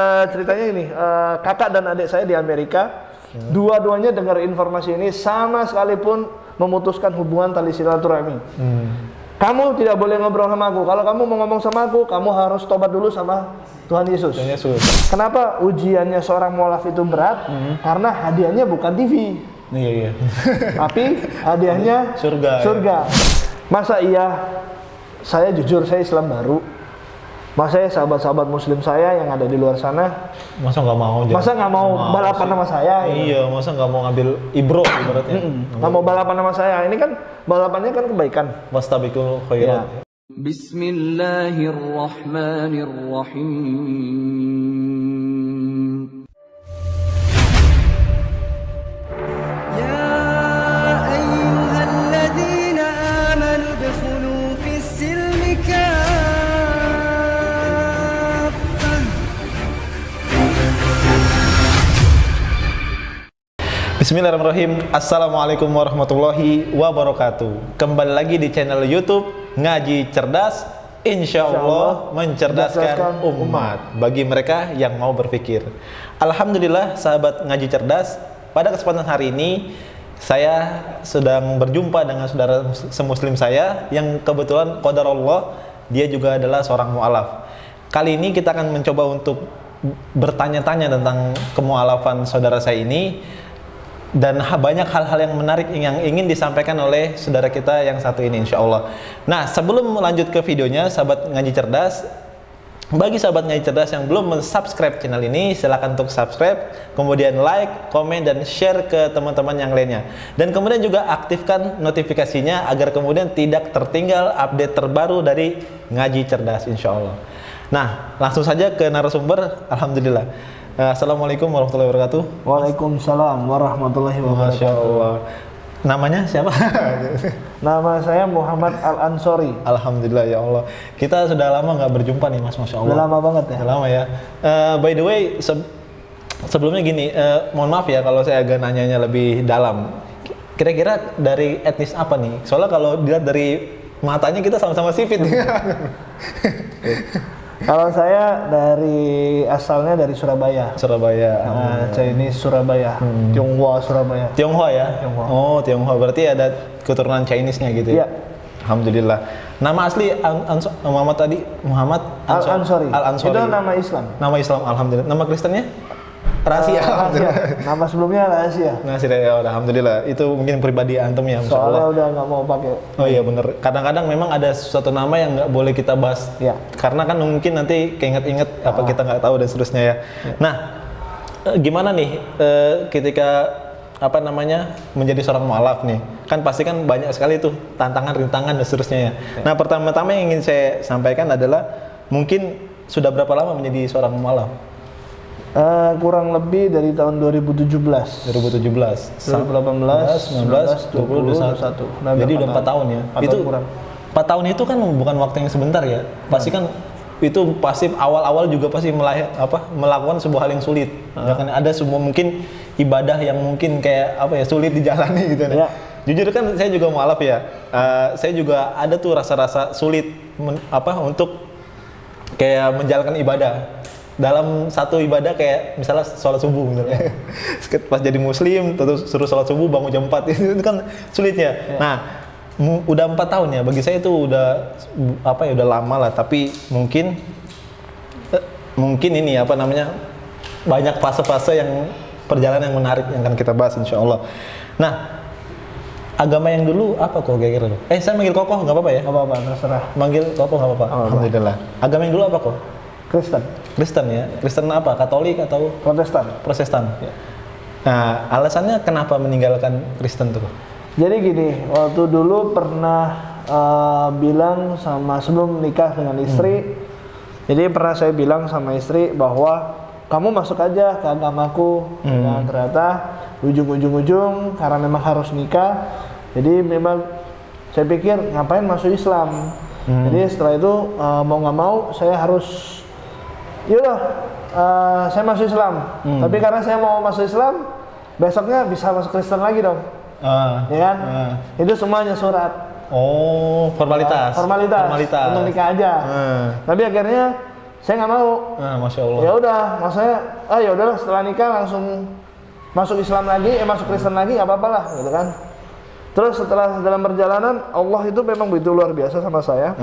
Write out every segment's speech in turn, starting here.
Ceritanya ini, kakak dan adik saya di Amerika, dua-duanya dengar informasi ini sama sekalipun memutuskan hubungan tali silaturahmi. Kamu tidak boleh ngobrol sama aku. Kalau kamu mau ngomong sama aku, kamu harus tobat dulu sama Tuhan Yesus. Kenapa ujiannya seorang mualaf itu berat? Karena hadiahnya bukan TV. Iya. Tapi hadiahnya surga. Masa iya? Saya jujur, saya Islam baru. Masa ya sahabat-sahabat muslim saya yang ada di luar sana masa nggak mau balapan sama saya? Iya, masa nggak mau ngambil ibro ibaratnya. Nggak mau balapan sama saya. Ini kan balapannya kan kebaikan. Wastabiqul khairat. Ya. Bismillahirrahmanirrahim. Ya ayyuhalladzina amanu dkhulu fis-silmi Bismillahirrahmanirrahim. Assalamualaikum warahmatullahi wabarakatuh. Kembali lagi di channel YouTube Ngaji Cerdas, insya Allah mencerdaskan umat bagi mereka yang mau berpikir. Alhamdulillah sahabat Ngaji Cerdas, pada kesempatan hari ini saya sedang berjumpa dengan saudara semuslim saya yang kebetulan qadarullah dia juga adalah seorang mu'alaf. Kali ini kita akan mencoba untuk bertanya-tanya tentang kemu'alafan saudara saya ini, dan banyak hal-hal yang menarik yang ingin disampaikan oleh saudara kita yang satu ini, insya Allah. Nah, sebelum lanjut ke videonya, sahabat Ngaji Cerdas, bagi sahabat Ngaji Cerdas yang belum subscribe channel ini, silakan untuk subscribe, kemudian like, komen, dan share ke teman-teman yang lainnya. Dan kemudian juga aktifkan notifikasinya agar kemudian tidak tertinggal update terbaru dari Ngaji Cerdas, insya Allah. Nah, langsung saja ke narasumber. Alhamdulillah. Assalamualaikum warahmatullahi wabarakatuh. Waalaikumsalam warahmatullahi wabarakatuh. Masya Allah. Namanya siapa? Nama saya Muhammad Al-Ansori. Alhamdulillah ya Allah. Kita sudah lama nggak berjumpa nih Mas, Masya Allah. Udah lama banget ya? Udah lama ya. By the way, sebelumnya gini, mohon maaf ya kalau saya agak nanyanya lebih dalam. Kira-kira dari etnis apa nih? Soalnya kalau dilihat dari matanya kita sama-sama sipit. Kalau saya asalnya dari Surabaya. Chinese Surabaya. Tionghoa Surabaya. Tionghoa ya? Tionghoa. Oh, Tionghoa. Berarti ada keturunan Chinese-nya gitu ya? Iya. Alhamdulillah. Nama asli Muhammad tadi? Muhammad Al-Ansori. Al-Ansori. Itu nama Islam. Nama Islam, alhamdulillah. Nama Kristennya? Rahasia. Nama sebelumnya rahasia. Nah, ya udah, alhamdulillah. Itu mungkin pribadi antum ya, soalnya udah nggak mau pakai. Oh iya bener. Kadang-kadang memang ada suatu nama yang nggak boleh kita bahas. Ya. Karena kan mungkin nanti keinget-inget apa kita nggak tahu dan seterusnya ya. Nah, gimana nih ketika apa namanya menjadi seorang mu'alaf nih? Kan pasti kan banyak sekali tuh tantangan, rintangan dan seterusnya ya. Nah, pertama-tama yang ingin saya sampaikan adalah mungkin sudah berapa lama menjadi seorang mu'alaf? Kurang lebih dari tahun 2017. 2018, 2018, 19, 20, 21. Jadi udah 4 tahun ya. Itu 4 tahun itu kan bukan waktu yang sebentar ya. Pasti kan itu pasti awal-awal juga pasti melakukan sebuah hal yang sulit. Ya kan ada semua mungkin ibadah yang mungkin kayak apa ya, sulit dijalani gitu ya. Jujur kan saya juga mu'alaf ya. Saya juga ada tuh rasa-rasa sulit untuk kayak menjalankan ibadah. Dalam satu ibadah kayak misalnya sholat subuh misalnya. Pas jadi muslim terus suruh sholat subuh bangun jam 4 itu kan sulitnya. Nah, udah 4 tahun ya, bagi saya itu udah udah lama lah, tapi mungkin ini banyak fase-fase yang perjalanan yang menarik yang akan kita bahas insya Allah. Nah, agama yang dulu apa kok kira-kira lo? Saya manggil Kokoh nggak apa-apa ya? Nggak apa-apa, terserah. Manggil Kokoh nggak apa-apa. Alhamdulillah. Agama yang dulu apa kok? Kristen ya? Kristen apa? Katolik atau? Protestan. Ya. Nah, alasannya kenapa meninggalkan Kristen tuh? Jadi gini, waktu dulu pernah bilang sebelum nikah dengan istri, jadi pernah saya bilang sama istri bahwa kamu masuk aja ke agamaku. Nah, ternyata ujung-ujung karena memang harus nikah, jadi memang saya pikir ngapain masuk Islam. Jadi setelah itu mau nggak mau saya harus saya masuk Islam. Tapi karena saya mau masuk Islam, besoknya bisa masuk Kristen lagi dong. Ya kan? Itu semuanya surat. Oh, formalitas. Formalitas. Untuk nikah aja. Tapi akhirnya saya nggak mau. Nah, Masya Allah. Ya udah, maksudnya ya udahlah setelah nikah langsung masuk Islam lagi, masuk Kristen lagi, nggak apa-apa lah, gitu kan. Terus setelah dalam perjalanan Allah itu memang begitu luar biasa sama saya.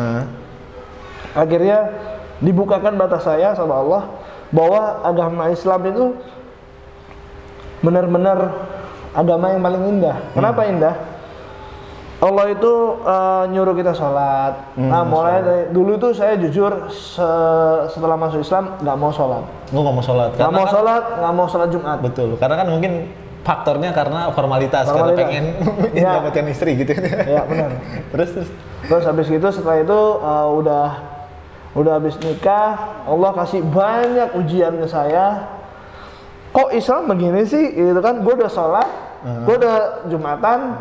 Akhirnya dibukakan batas saya sama Allah bahwa agama Islam itu benar-benar agama yang paling indah. Kenapa indah? Allah itu nyuruh kita sholat. Nah, mulai dari dulu tuh saya jujur setelah masuk Islam nggak mau sholat. Gue nggak mau sholat. Nggak mau sholat Jumat. Betul. Karena kan mungkin faktornya karena formalitas. Karena pengen mendapatkan istri gitu. Iya benar. Terus habis gitu setelah itu udah habis nikah, Allah kasih banyak ujian ke saya. Kok Islam begini sih? Gitu kan, gue udah sholat, gue udah Jumatan.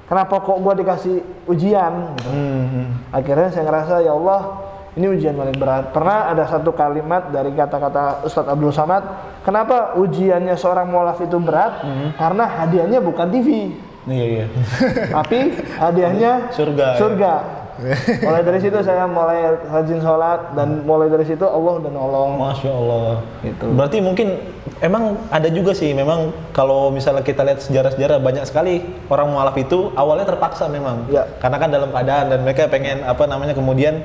Kenapa kok gua dikasih ujian? Gitu. Akhirnya saya ngerasa ya Allah, ini ujian paling berat. Pernah ada satu kalimat dari kata-kata Ustadz Abdul Samad, kenapa ujiannya seorang mualaf itu berat? Karena hadiahnya bukan TV. Iya. Tapi hadiahnya surga. Mulai dari situ saya mulai rajin sholat dan mulai dari situ Allah udah nolong. Masya Allah. Gitu. Berarti mungkin emang ada juga sih, memang kalau misalnya kita lihat sejarah-sejarah banyak sekali orang mualaf itu awalnya terpaksa memang. Ya. Karena kan dalam keadaan dan mereka pengen kemudian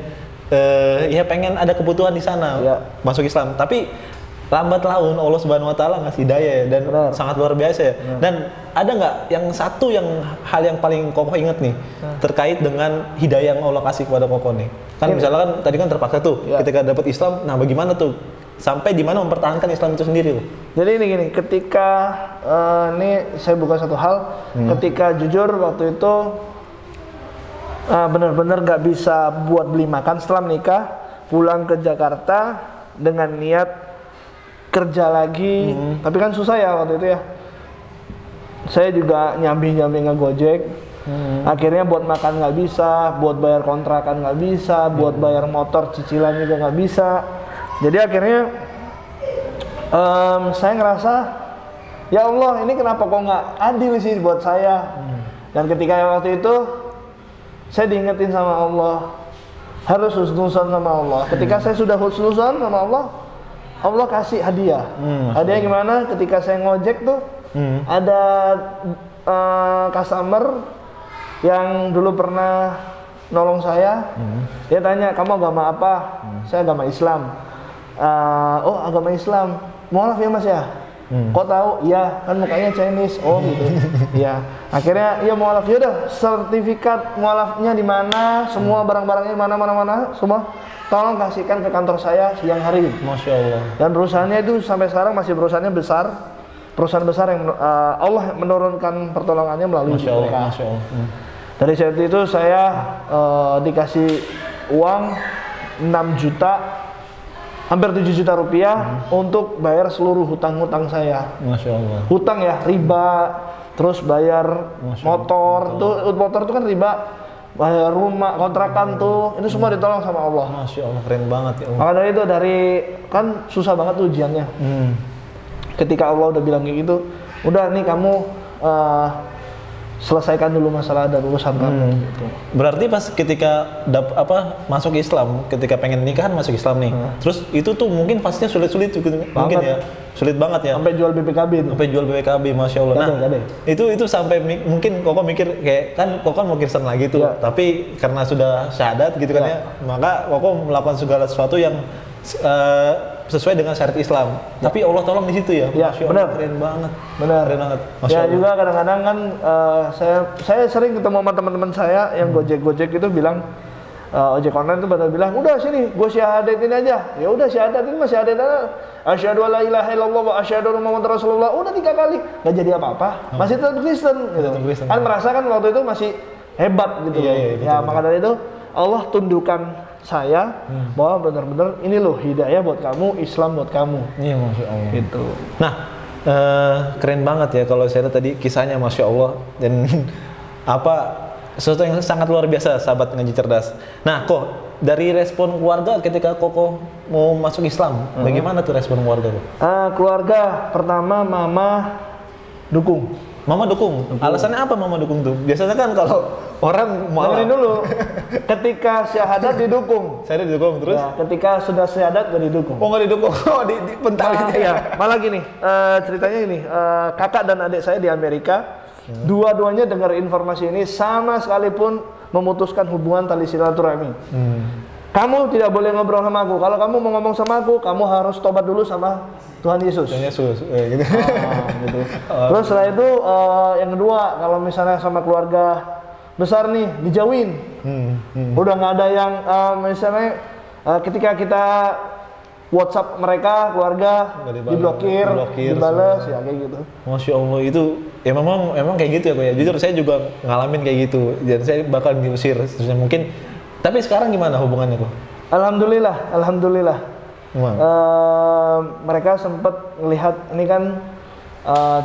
pengen ada kebutuhan di sana masuk Islam. Tapi lambat laun Allah Subhanahu Wa Taala ngasih daya dan sangat luar biasa ya. Dan ada nggak hal yang paling kokoh inget nih terkait dengan hidayah yang Allah kasih kepada kokoh nih? Kan misalnya kan tadi kan terpaksa tuh ketika dapat Islam, nah bagaimana tuh sampai di mana mempertahankan Islam itu sendiri loh? Jadi ini gini, ketika ini saya buka satu hal, ketika jujur waktu itu benar-benar nggak bisa buat beli makan setelah menikah, pulang ke Jakarta dengan niat kerja lagi, tapi kan susah ya waktu itu ya. Saya juga nyambi ngegojek, akhirnya buat makan nggak bisa, buat bayar kontrakan nggak bisa, buat bayar motor cicilan juga nggak bisa. Jadi akhirnya saya ngerasa, ya Allah ini kenapa kok nggak adil sih buat saya. Dan ketika waktu itu saya diingetin sama Allah, harus husnuzon sama Allah. Ketika saya sudah husnuzon sama Allah, Allah kasih hadiah. Hadiah gimana? Ketika saya ngojek tuh ada customer yang dulu pernah nolong saya. Dia tanya, kamu agama apa? Saya agama Islam. Oh agama Islam. Mualaf ya mas ya? Kok tahu? Iya, kan mukanya Chinese. Oh gitu. Iya. Akhirnya ya mualaf, ya udah sertifikat mualafnya di mana? Semua barang-barangnya mana semua. Tolong kasihkan ke kantor saya siang hari. Masya Allah. Dan perusahaannya itu sampai sekarang masih perusahaan besar yang Allah menurunkan pertolongannya melalui mereka. Masya Allah. Dari saat itu saya dikasih uang 6 juta, hampir 7 juta rupiah untuk bayar seluruh hutang-hutang saya. Masya Allah. Hutang ya, riba, terus bayar motor. Motor itu kan riba. Bayar rumah, kontrakan tuh, itu semua ditolong sama Allah. Masya Allah, keren banget ya Allah. Maka dari itu, kan susah banget tuh ujiannya. Ketika Allah udah bilang kayak gitu, udah nih kamu selesaikan dulu masalah dan urusan kamu. Gitu. Berarti pas ketika masuk Islam, ketika pengen nikahan masuk Islam nih, terus itu tuh mungkin pastinya sulit-sulit mungkin ya, sulit banget ya. Sampai jual BPKB itu. Sampai jual BPKB, masya Allah. Nah, itu sampai mungkin Koko mikir kayak kan Koko mau Kristen lagi tuh, tapi karena sudah syahadat gitu kan ya, maka Koko melakukan segala sesuatu yang sesuai dengan syariat Islam. Tapi Allah tolong di situ ya. Masya Allah, keren banget. Keren banget. Masya Allah. Juga kadang-kadang kan saya sering ketemu sama teman-teman saya yang gojek itu bilang ojek online itu pada bilang, udah sini, gue syahadatin aja. Ya udah syahadatin, mas syahadat aja. Asyhadu alla ilaha illallah wa asyhadu anna muhammadar rasulullah. Udah 3 kali, nggak jadi apa-apa. Masih tetap Kristen gitu. Kan merasa kan waktu itu masih hebat gitu. Iya, betul. Maka dari itu Allah tundukkan saya bahwa benar-benar ini loh hidayah buat kamu, Islam buat kamu. Iya, masya Allah. Gitu. Nah, keren banget ya kalau saya lihat tadi kisahnya, masya Allah, dan sesuatu yang sangat luar biasa, sahabat ngaji cerdas. Nah, kok dari respon keluarga ketika Koko mau masuk Islam, bagaimana tuh respon keluarga? Keluarga pertama mama dukung. Mama dukung. Alasannya apa Mama dukung tuh? Biasanya kan kalau orang Dengerin dulu. Ketika syahadat didukung. Saya didukung terus. Ya, ketika sudah syahadat gak didukung. Oh nggak didukung, oh dipentalin Iya, malah gini, ceritanya gini, kakak dan adik saya di Amerika, dua-duanya dengar informasi ini sama sekalipun memutuskan hubungan tali silaturahmi. Kamu tidak boleh ngobrol sama aku. Kalau kamu mau ngomong sama aku, kamu harus tobat dulu sama Tuhan Yesus. Yesus, gitu. Gitu. Terus setelah itu yang kedua, kalau misalnya sama keluarga besar nih dijauhin, udah nggak ada yang misalnya ketika kita WhatsApp mereka keluarga diblokir, dibales ya kayak gitu. Masya Allah itu ya memang kayak gitu ya Ko ya. Jujur saya juga ngalamin kayak gitu dan saya bakal diusir seterusnya mungkin. Tapi sekarang gimana hubungannya Ko? Alhamdulillah. Mereka sempat melihat ini kan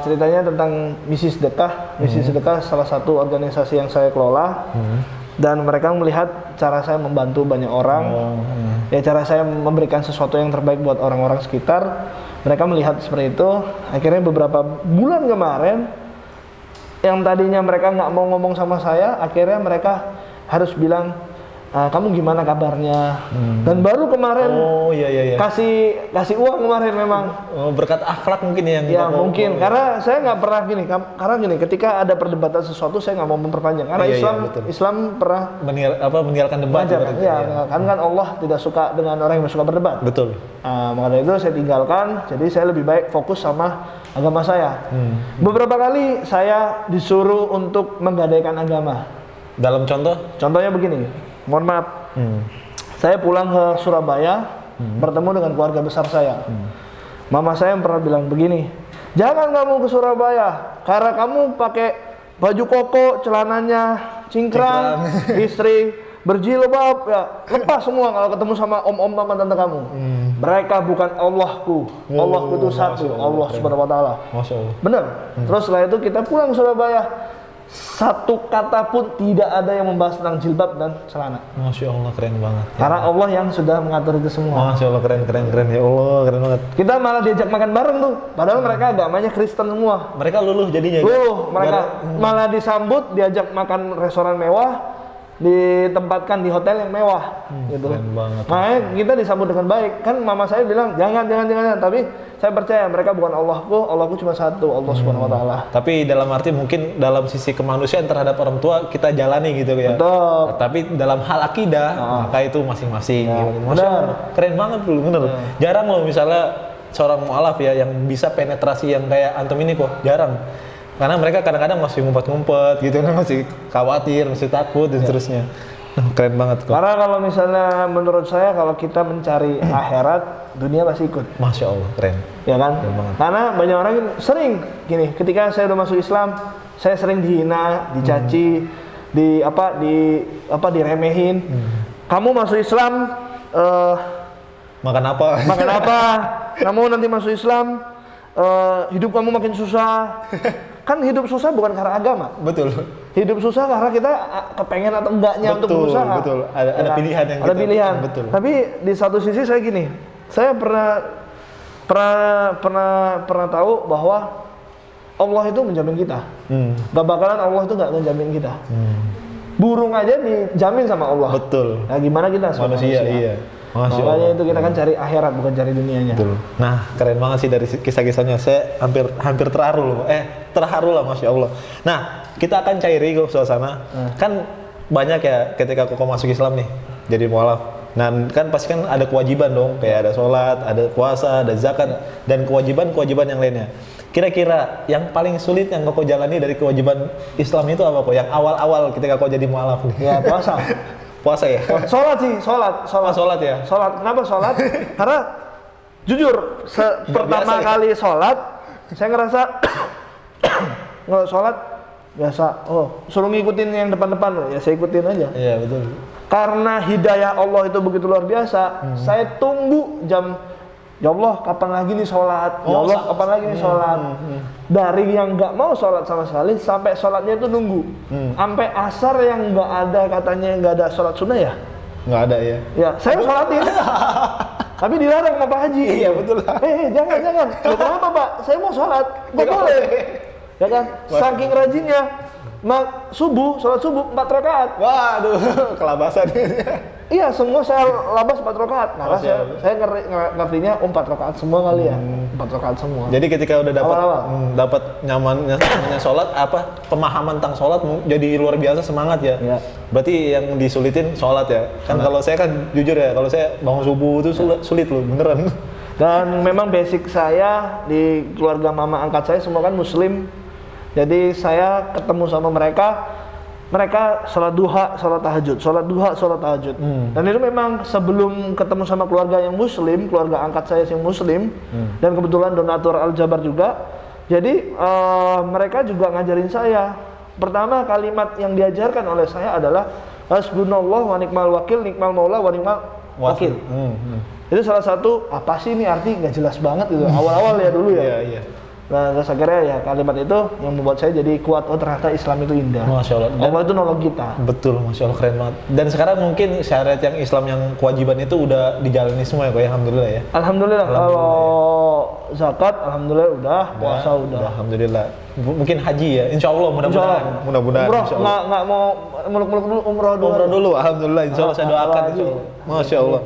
ceritanya tentang misi sedekah. Misi sedekah salah satu organisasi yang saya kelola. Dan mereka melihat cara saya membantu banyak orang, ya cara saya memberikan sesuatu yang terbaik buat orang-orang sekitar. Mereka melihat seperti itu. Akhirnya beberapa bulan kemarin, yang tadinya mereka nggak mau ngomong sama saya, akhirnya mereka harus bilang, kamu gimana kabarnya? Dan baru kemarin kasih uang kemarin memang. Berkat akhlak mungkin yang ya mungkin karena saya nggak pernah gini ketika ada perdebatan sesuatu saya nggak mau memperpanjang karena Islam pernah meninggalkan debat kan Allah tidak suka dengan orang yang suka berdebat. Betul. Maka dari itu saya tinggalkan, jadi saya lebih baik fokus sama agama saya. Beberapa kali saya disuruh untuk menggadaikan agama. Dalam contohnya begini. Mohon maaf, saya pulang ke Surabaya, bertemu dengan keluarga besar saya. Mama saya yang pernah bilang begini, jangan kamu ke Surabaya, karena kamu pakai baju koko, celananya cingkrang, istri berjilbab, ya lepas semua kalau ketemu sama om-om sama tante kamu. Mereka bukan Allahku, Allahku itu satu, Allah Subhanahu Wa Taala. Benar. Terus setelah itu kita pulang ke Surabaya. Satu kata pun tidak ada yang membahas tentang jilbab dan celana. Masya Allah keren banget. Karena Allah yang sudah mengatur itu semua. Masya Allah keren ya Allah keren banget. Kita malah diajak makan bareng tuh. Padahal mereka agamanya Kristen semua. Mereka luluh jadinya. Mereka malah disambut diajak makan restoran mewah, ditempatkan di hotel yang mewah. Gitu. Keren banget. Makanya kita disambut dengan baik. Kan mama saya bilang jangan. Tapi saya percaya mereka bukan Allahku cuma satu, Allah Subhanahu Wa Taala. Tapi dalam arti mungkin dalam sisi kemanusiaan terhadap orang tua kita jalani gitu ya. Betul. Tapi dalam hal akidah maka itu masing-masing. Ya, gitu. Keren banget dulu, bener. Jarang loh misalnya seorang mualaf ya yang bisa penetrasi yang kayak antum ini kok, jarang. Karena mereka kadang-kadang masih ngumpet-ngumpet gitu, masih khawatir, masih takut dan seterusnya. Keren banget kok. Karena kalau misalnya menurut saya kalau kita mencari akhirat, dunia pasti ikut. Masya Allah, keren. Ya kan? Karena banyak orang sering gini, ketika saya udah masuk Islam, saya sering dihina, dicaci, diremehin. Kamu masuk Islam makan apa? Kamu nanti masuk Islam hidup kamu makin susah. Kan hidup susah bukan karena agama. Betul. Hidup susah karena kita kepengen atau enggaknya untuk berusaha. Betul. Ada pilihan yang ada pilihan. Betul. Tapi di satu sisi saya gini, saya pernah tahu bahwa Allah itu menjamin kita. Gak bakalan Allah itu gak menjamin kita. Burung aja dijamin sama Allah. Betul. Nah gimana kita sebagai manusia? Iya. Makanya itu kita kan cari akhirat bukan cari dunianya. Betul. Nah keren banget sih dari kisah-kisahnya. Saya hampir terharu loh. Terharu lah Masya Allah. Nah kita akan cairi kok suasana. Kan banyak ya ketika kok masuk Islam nih jadi mualaf. Nah kan pasti kan ada kewajiban dong. Kayak ada sholat, ada puasa, ada zakat dan kewajiban yang lainnya. Kira-kira yang paling sulit yang kok jalani dari kewajiban Islam itu apa kok? Yang awal-awal ketika kok jadi mualaf nih? Ya puasa. Puasa ya? Sholat sih, sholat ya? Sholat, kenapa sholat? Karena jujur, pertama kali sholat, saya ngerasa nggak sholat biasa, suruh ngikutin yang depan-depan, ya saya ikutin aja. Iya betul. Karena hidayah Allah itu begitu luar biasa, saya tunggu jam, ya Allah kapan lagi nih sholat, ya Allah kapan lagi nih sholat. Dari yang nggak mau sholat sama sekali sampai sholatnya itu nunggu, sampai asar yang nggak ada katanya nggak ada sholat sunnah ya? Nggak ada ya? Ya saya sholatin, tapi dilarang sama Pak Haji. Iya betul. Jangan. Loh, kenapa Pak? Saya mau sholat, nggak boleh. ya kan? Saking rajinnya, sholat subuh 4 rakaat. Waduh, kelabasan. Iya, semua saya labas 4 rakaat. Nah, saya ngertinya 4 rakaat semua kali ya. 4 rakaat semua. Jadi ketika udah Awal-awal. dapat nyamannya sholat, pemahaman tentang sholat jadi luar biasa semangat ya. Iya. Berarti yang disulitin sholat ya. Kan kalau saya kan jujur ya, kalau saya bangun subuh itu sulit loh, beneran. Dan memang basic saya di keluarga mama angkat saya semua kan muslim. Jadi saya ketemu sama mereka sholat duha, sholat tahajud, sholat duha, sholat tahajud. Dan itu memang sebelum ketemu sama keluarga yang muslim, keluarga angkat saya yang muslim, dan kebetulan donatur Al-Jabar juga. Jadi mereka juga ngajarin saya. Pertama kalimat yang diajarkan oleh saya adalah hasbunallah wa ni'mal wakil, nikmal maula wa ni'mal wakil. Itu salah satu, apa sih ini arti nggak jelas banget gitu. Awal-awal ya dulu ya. Iya. Nah, terus akhirnya ya kalimat itu yang membuat saya jadi kuat, oh ternyata Islam itu indah. Masya Allah. Allah itu nolong kita. Betul, Masya Allah, keren banget. Dan sekarang mungkin syariat yang Islam yang kewajiban itu udah dijalani semua ya kok ya, alhamdulillah ya. Alhamdulillah, kalau zakat alhamdulillah udah, puasa udah. Alhamdulillah. Mungkin haji ya, insya Allah mudah-mudahan. Mudah-mudahan. Umroh, insya Allah. nggak mau muluk-muluk dulu, umroh dulu. Umroh dulu, alhamdulillah. Insya Allah saya doakan. Insya Allah. Masya Allah.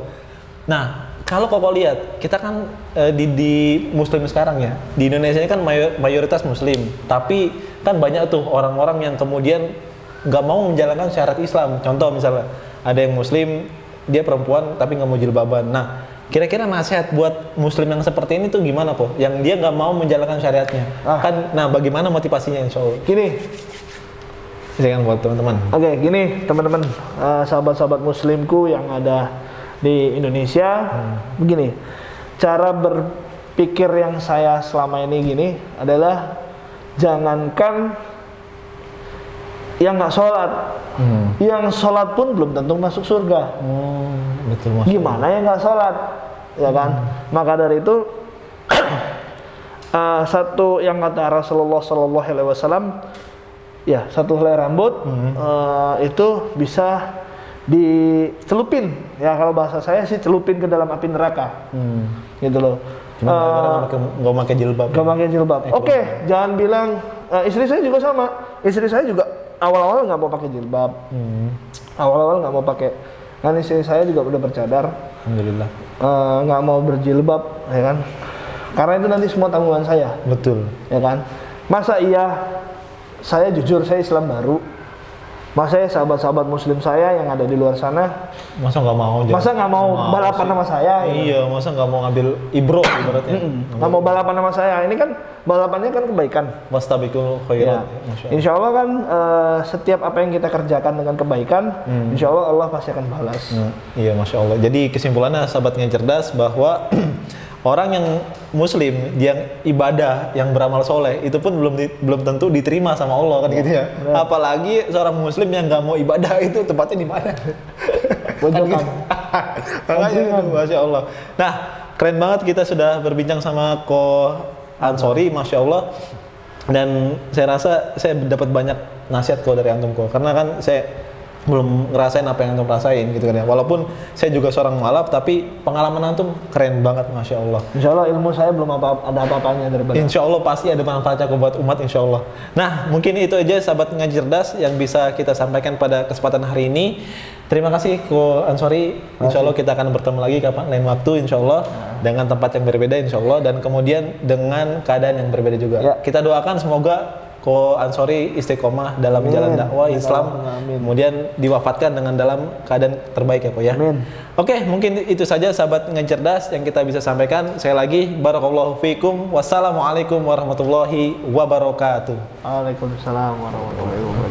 Nah, kalau kok lihat, kita kan di Muslim sekarang ya, di Indonesia ini kan mayoritas Muslim, tapi kan banyak tuh orang-orang yang kemudian nggak mau menjalankan syariat Islam. Contoh misalnya, ada yang Muslim, dia perempuan tapi nggak mau jilbaban. Nah, kira-kira nasihat buat Muslim yang seperti ini tuh gimana po? Yang dia nggak mau menjalankan syariatnya. Nah bagaimana motivasinya insya Allah? Gini, silakan buat teman-teman. Oke, gini teman-teman, sahabat-sahabat Muslimku yang ada di Indonesia, begini, cara berpikir yang saya selama ini gini adalah jangankan yang nggak sholat, yang sholat pun belum tentu masuk surga. Betul. Gimana yang nggak sholat, ya kan? Maka dari itu satu yang kata Rasulullah SAW, ya satu helai rambut itu bisa dicelupin, ya kalau bahasa saya sih celupin ke dalam api neraka, gitu loh. Cuma nggak pakai jilbab. Nggak pakai jilbab. Oke, jangan bilang istri saya juga sama. Istri saya juga awal-awal nggak mau pakai jilbab. Awal-awal nggak mau pakai. Kan istri saya juga udah bercadar. Alhamdulillah. Nggak mau berjilbab, ya kan? Karena itu nanti semua tanggungan saya. Betul. Ya kan? Masa iya saya jujur saya Islam baru. Masa ya sahabat-sahabat Muslim saya yang ada di luar sana, masa nggak mau? Masa nggak mau balapan sama saya? Iya, masa nggak mau ngambil ibro ibaratnya? Nggak mau balapan sama saya. Ini kan balapannya kan kebaikan. Wastabiqul khairat. Insya Allah kan setiap apa yang kita kerjakan dengan kebaikan, Insya Allah pasti akan balas. Iya, Masya Allah. Jadi kesimpulannya sahabatnya cerdas bahwa orang yang Muslim yang ibadah, yang beramal soleh itu pun belum tentu diterima sama Allah kan gitu ya. Apalagi seorang Muslim yang nggak mau ibadah itu tempatnya di mana? Kan gitu. Masya Allah. Nah, keren banget kita sudah berbincang sama Ko Ansori, Masya Allah. Dan saya rasa saya dapat banyak nasihat dari antum Ko, karena kan saya belum ngerasain apa yang antum rasain gitu kan ya. Walaupun saya juga seorang mualaf, tapi pengalaman antum keren banget, Masya Allah. Insya Allah ilmu saya belum ada apa-apanya daripada. Insya Allah pasti ada manfaatnya buat umat, Insya Allah. Nah, mungkin itu aja sahabat ngaji cerdas yang bisa kita sampaikan pada kesempatan hari ini. Terima kasih Ko Ansori. Insya Allah kita akan bertemu lagi kapan lain waktu, Insya Allah dengan tempat yang berbeda, Insya Allah, dan kemudian dengan keadaan yang berbeda juga. Kita doakan semoga Ko Ansori istiqomah dalam jalan dakwah Islam, kemudian diwafatkan dengan dalam keadaan terbaik ya Ko ya. Oke, mungkin itu saja sahabat ngecerdas yang kita bisa sampaikan. Sekali lagi, barakallahu fiikum. Wassalamualaikum warahmatullahi wabarakatuh. Waalaikumsalam warahmatullahi wabarakatuh.